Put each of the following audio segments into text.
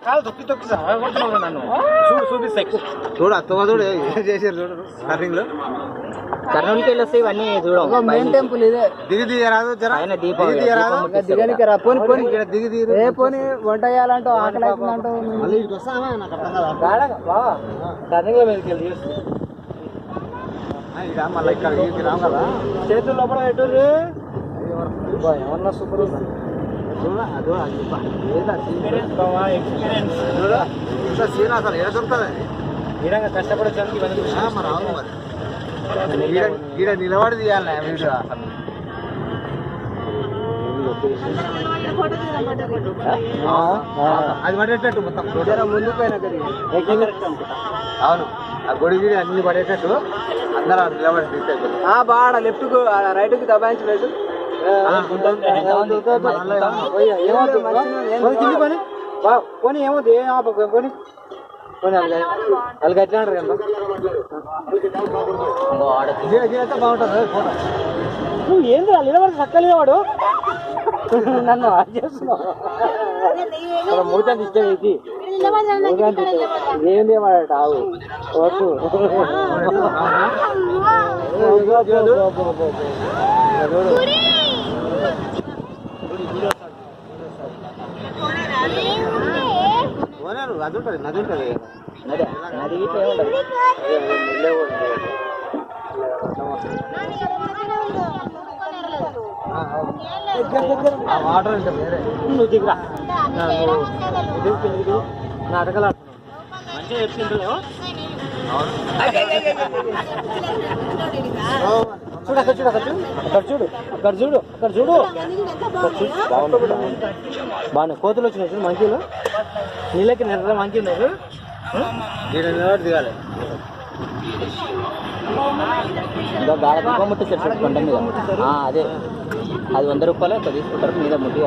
కాలు తొక్కి తొక్కి నన్ను చూపిస్తా ఎక్కువ చూడు అత్తమ్మ చూడు ఏం చేశారు చూడు కర్రింగ్ లో కర్నూలుకి వెళ్ళి వస్తే ఇవన్నీ చూడవు. మెయిన్ టెంపుల్ ఇదే. దిగి దిగరాదు దిగనికి రా పోని పోని దిగి దిగి ఏ పోని వంట చేయాలంటూ ఆకలి అవుతుందంటూ మళ్ళీ ఇటు వస్తావా నాకు అర్థం కదా టర్నింగ్ లో మీదకి వెళ్ళి ఇక మళ్ళీ ఇక్కడ ఇక్కడికి రాము కదా చేతుల లోపల పెట్టు ఏమన్నా సూపర్ సీన్ అసలు ఏ దొరుకుతుంది విధంగా కష్టపడడానికి ఇవన్నీ మరి అవును మరి ఈడ నిలబడి తీయాలి వీడియో అది పడేటట్టు మొత్తం ముందుకు పోయినా అవును ఆ గొడి గిడి అన్ని పడేటట్టు అందరూ నిలబడి తీసి బాడ లెఫ్ట్ కు రైట్ కి దబాయించి లేదు పోనీ ఏమవుతుంది ఏం కొని కొని వాళ్ళు గట్లా అంటారు కదా బాగుంటుంది ఫోటో నువ్వు ఏంది నిలబడి చక్కలే వాడు నన్ను చేస్తున్నావు మూతాన్ని ఇష్టం ఇది ఏంది వాడట ఆవు వద్దు అది ఉంటుంది నది ఉంటుంది వాటర్ ఉంటుంది వేరే నువ్వు దిగురా నాటకాలు మంచిగా చెప్తుంటావు చూడు అక్కడ చూడు అక్కడ చూడు అక్కడ చూడు అక్కడ చూడు అక్కడ చూడు బాగా కోతులు వచ్చినాయి చూడు మంకీలు నీళ్ళకి నెర్ర మంకీ ఉన్నారు దిగాలి గాఢ ముట్టి చెట్టు కొండ మీద అదే అది 100 రూపాయలు ఎక్కువ తీసుకుంటారు మీద ముట్టి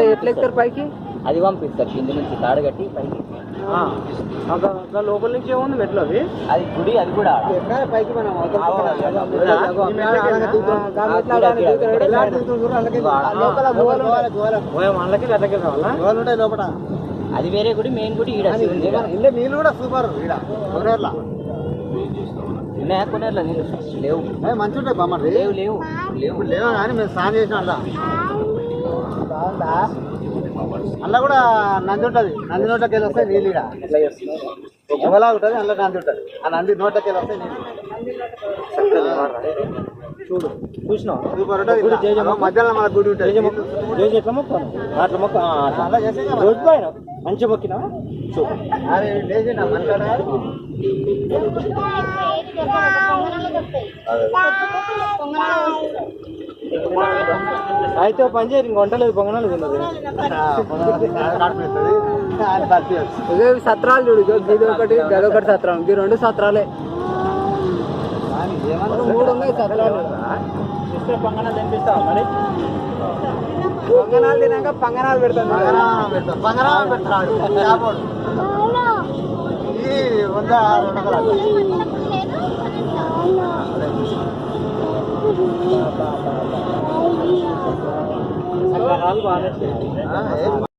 ఎట్లా ఎక్కుతారు పైకి అది పంపిస్తారు కింద నుంచి తాడు కట్టి పైకి లోపల నుంచి ఏముంది మెట్లు అవి అది గుడి అది కూడా పైకి మనం వాళ్ళకి గట్లకి కావాలా ఉంటాయి లోపల అది వేరే గుడి మెయిన్ గుడి ఈడ నీళ్ళు కూడా సూపర్ ఈడ కొనేర్లా ఉన్నాయా కొనేర్లా నీళ్ళు లేవు మంచి ఉంటాయి బామ్మ లేవు లేవు లేవు లేవు కానీ మేము స్నానం చేసిన అందులో కూడా నంది ఉంటుంది నంది నోట్లకి వెళ్ళి వస్తాయి నీళ్ళు ఇక్కడ గుమలా ఉంటుంది అందులో నంది ఉంటుంది ఆ నంది నోట్లకి వెళ్ళి వస్తాయి నీళ్ళు చూడు చూసినావు సూపర్ ఉంటుంది మధ్యాహ్నం మన గుడి ఉంటుంది ఎట్లా మొక్కాను అట్లా మొక్క రోడ్డు పైన మంచి మొక్కినా చూడు అదే లేచినా మనకాడ అయితే పని చేయరు ఇంక వంటలేదు పొంగనాలు తిన్నది సత్రాలు చూడు గదొకటి గదొకటి సత్రం ఈ 2 సత్రాలే 3 ఉన్నాయి సత్రాలు పొంగనాలు తినిపిస్తావా మరి పొంగనాలు తినాక పంగనాలు పెడతాను పంగనాలు పెడతాడు ఇది 100 బాగానే